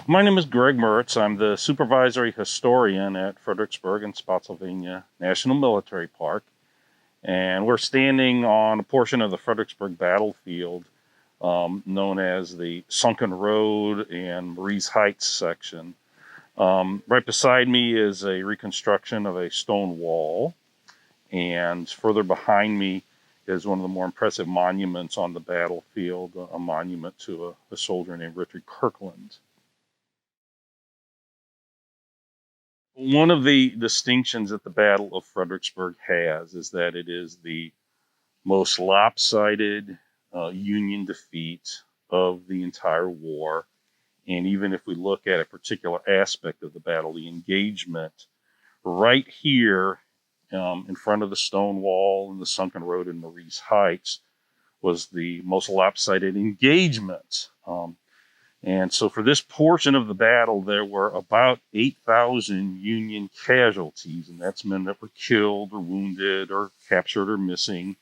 My name is Greg Mertz. I'm the supervisory historian at Fredericksburg and Spotsylvania National Military Park. And we're standing on a portion of the Fredericksburg battlefield known as the Sunken Road and Marie's Heights section. Right beside me is a reconstruction of a stone wall. And further behind me is one of the more impressive monuments on the battlefield, a monument to a soldier named Richard Kirkland. One of the distinctions that the Battle of Fredericksburg has is that it is the most lopsided Union defeat of the entire war. And even if we look at a particular aspect of the battle, the engagement right here in front of the stone wall and the sunken road in Marie's Heights was the most lopsided engagement. And so for this portion of the battle, there were about 8,000 Union casualties, and that's men that were killed or wounded or captured or missing.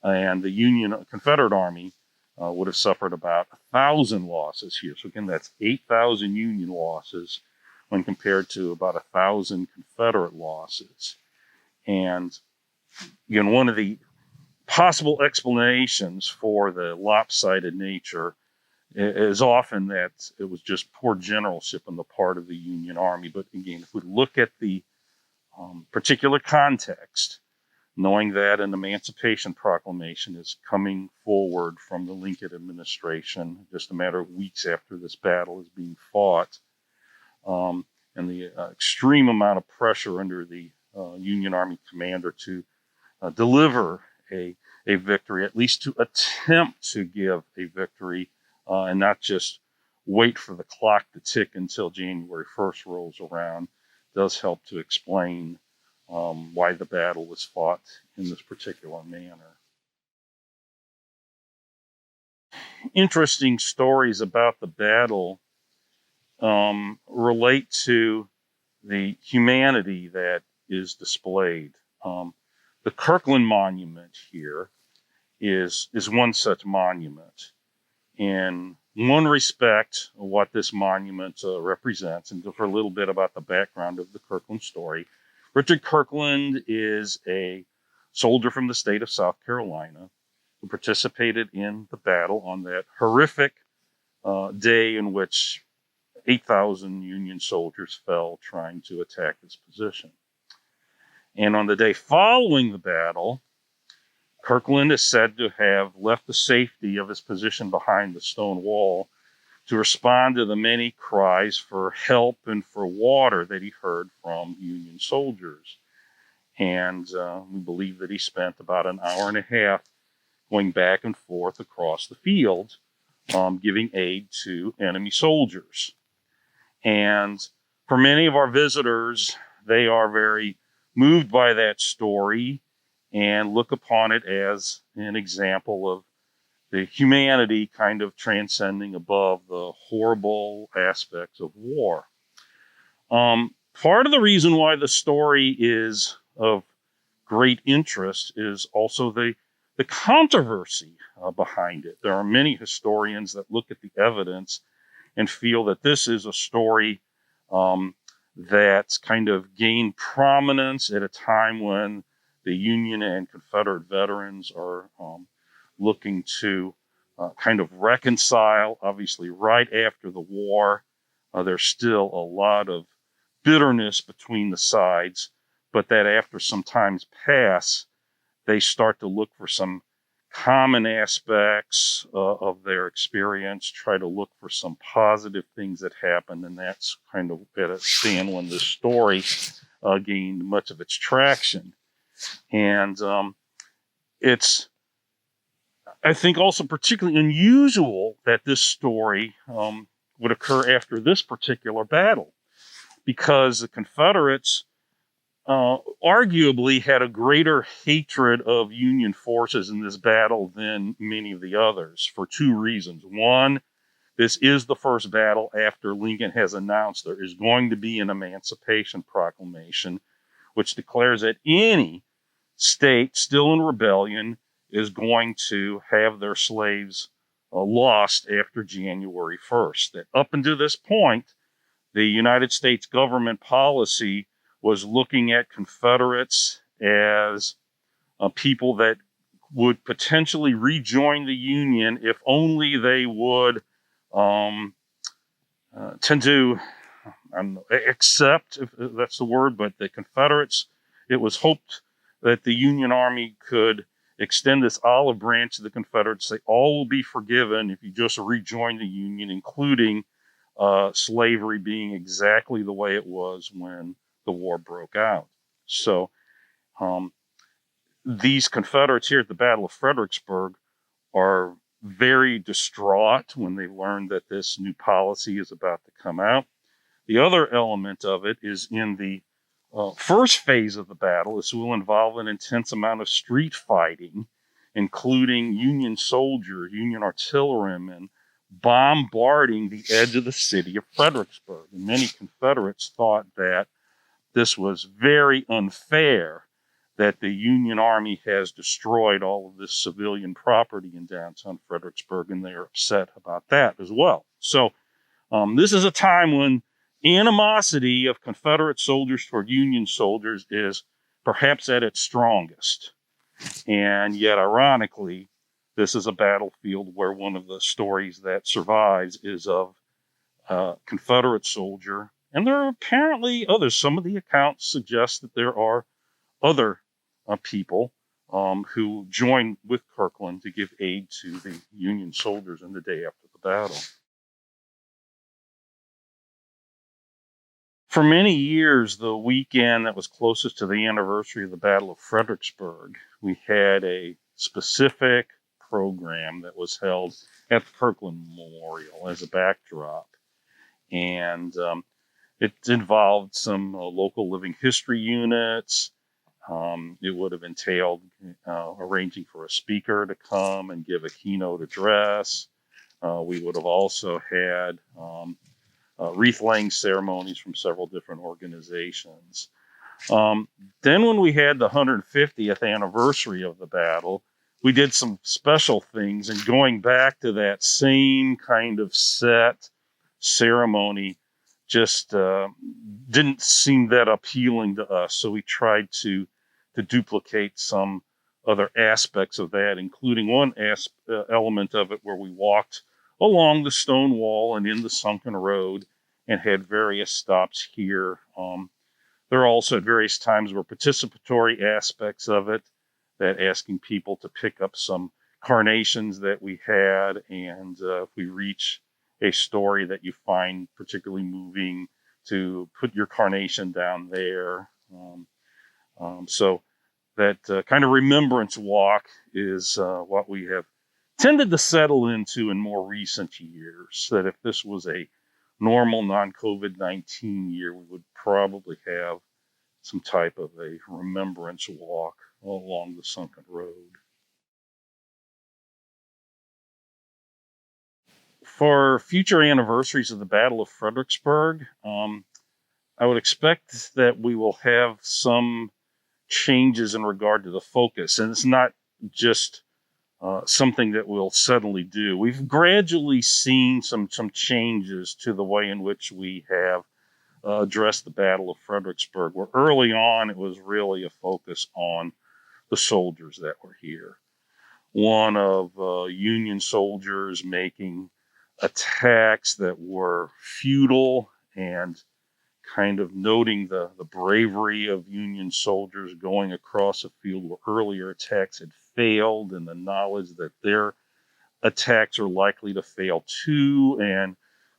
And the Confederate Army would have suffered about 1,000 losses here. So again, that's 8,000 Union losses when compared to about 1,000 Confederate losses. And again, one of the possible explanations for the lopsided nature is often that it was just poor generalship on the part of the Union Army. But again, if we look at the particular context, knowing that an Emancipation Proclamation is coming forward from the Lincoln administration just a matter of weeks after this battle is being fought, and the extreme amount of pressure under the Union Army commander to deliver a victory, at least to attempt to give a victory, and not just wait for the clock to tick until January 1st rolls around, does help to explain why the battle was fought in this particular manner. Interesting stories about the battle relate to the humanity that is displayed. The Kirkland Monument here is one such monument. In one respect, what this monument represents, and for a little bit about the background of the Kirkland story, Richard Kirkland is a soldier from the state of South Carolina who participated in the battle on that horrific day in which 8,000 Union soldiers fell trying to attack this position. And on the day following the battle, Kirkland is said to have left the safety of his position behind the stone wall to respond to the many cries for help and for water that he heard from Union soldiers. And we believe that he spent about an hour and a half going back and forth across the field, giving aid to enemy soldiers. And for many of our visitors, they are very moved by that story and look upon it as an example of the humanity kind of transcending above the horrible aspects of war. Part of the reason why the story is of great interest is also the controversy behind it. There are many historians that look at the evidence and feel that this is a story that's kind of gained prominence at a time when the Union and Confederate veterans are looking to kind of reconcile. Obviously, right after the war, there's still a lot of bitterness between the sides, but that after some times pass, they start to look for some common aspects of their experience, try to look for some positive things that happened, and that's kind of at a stand when this story gained much of its traction. And it's, I think, also particularly unusual that this story would occur after this particular battle, because the Confederates arguably had a greater hatred of Union forces in this battle than many of the others for two reasons. One, this is the first battle after Lincoln has announced there is going to be an Emancipation Proclamation, which declares that any state still in rebellion is going to have their slaves lost after January 1st. That up until this point, the United States government policy was looking at Confederates as people that would potentially rejoin the Union if only they would tend to accept, if that's the word, but the Confederates, it was hoped that the Union Army could extend this olive branch to the Confederates. They all will be forgiven if you just rejoin the Union, including slavery being exactly the way it was when the war broke out. So these Confederates here at the Battle of Fredericksburg are very distraught when they learn that this new policy is about to come out. The other element of it is in the first phase of the battle. This will involve an intense amount of street fighting, including Union soldiers, Union artillerymen, bombarding the edge of the city of Fredericksburg. And many Confederates thought that this was very unfair, that the Union Army has destroyed all of this civilian property in downtown Fredericksburg, and they are upset about that as well. So this is a time when animosity of Confederate soldiers toward Union soldiers is perhaps at its strongest. And yet, ironically, this is a battlefield where one of the stories that survives is of a Confederate soldier. And there are apparently others. Some of the accounts suggest that there are other people who joined with Kirkland to give aid to the Union soldiers in the day after the battle. For many years, the weekend that was closest to the anniversary of the Battle of Fredericksburg, we had a specific program that was held at the Kirkland Memorial as a backdrop. And it involved some local living history units. It would have entailed arranging for a speaker to come and give a keynote address. We would have also had wreath-laying ceremonies from several different organizations. Then when we had the 150th anniversary of the battle, we did some special things, and going back to that same kind of set ceremony just didn't seem that appealing to us. So we tried to duplicate some other aspects of that, including one element of it where we walked along the stone wall and in the sunken road and had various stops here. There are also at various times were participatory aspects of it, that asking people to pick up some carnations that we had, and if we reach a story that you find particularly moving, to put your carnation down there. So that kind of remembrance walk is what we have tended to settle into in more recent years. That if this was a normal non-COVID-19 year, we would probably have some type of a remembrance walk along the sunken road. For future anniversaries of the Battle of Fredericksburg, I would expect that we will have some changes in regard to the focus. And it's not just something that we'll suddenly do. We've gradually seen some changes to the way in which we have addressed the Battle of Fredericksburg, where early on it was really a focus on the soldiers that were here. One of Union soldiers making attacks that were futile and kind of noting the bravery of Union soldiers going across a field where earlier attacks had failed, and the knowledge that their attacks are likely to fail too, and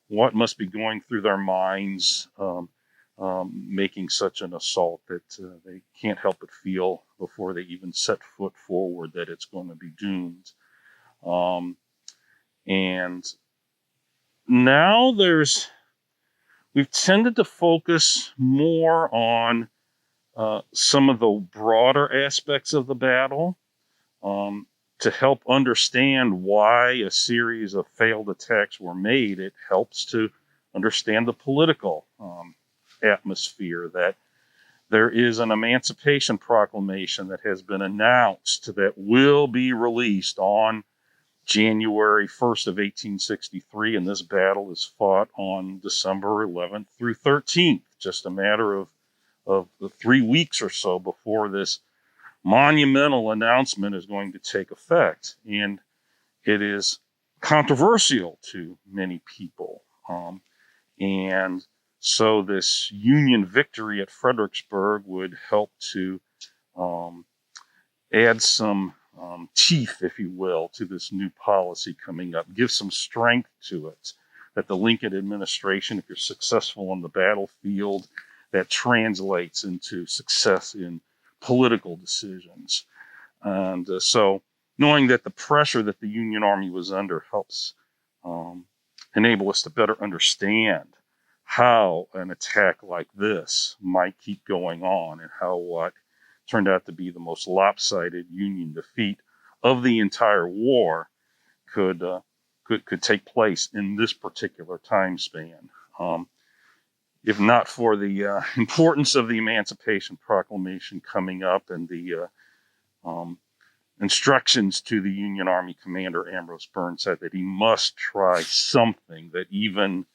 what must be going through their minds making such an assault that they can't help but feel before they even set foot forward that it's going to be doomed. And now we've tended to focus more on some of the broader aspects of the battle to help understand why a series of failed attacks were made. It helps to understand the political atmosphere, that there is an Emancipation Proclamation that has been announced that will be released on January 1st of 1863, and this battle is fought on December 11th through 13th, just a matter of 3 weeks or so before this monumental announcement is going to take effect. And it is controversial to many people. And so this Union victory at Fredericksburg would help to add some teeth, if you will, to this new policy coming up, give some strength to it, that the Lincoln administration, if you're successful on the battlefield, that translates into success in political decisions. And so knowing that the pressure that the Union Army was under helps enable us to better understand how an attack like this might keep going on, and how what turned out to be the most lopsided Union defeat of the entire war could take place in this particular time span. If not for the importance of the Emancipation Proclamation coming up and the instructions to the Union Army commander Ambrose Burnside that he must try something, that even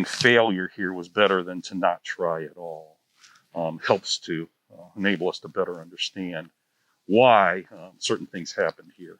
failure here was better than to not try at all, helps to enable us to better understand why certain things happened here.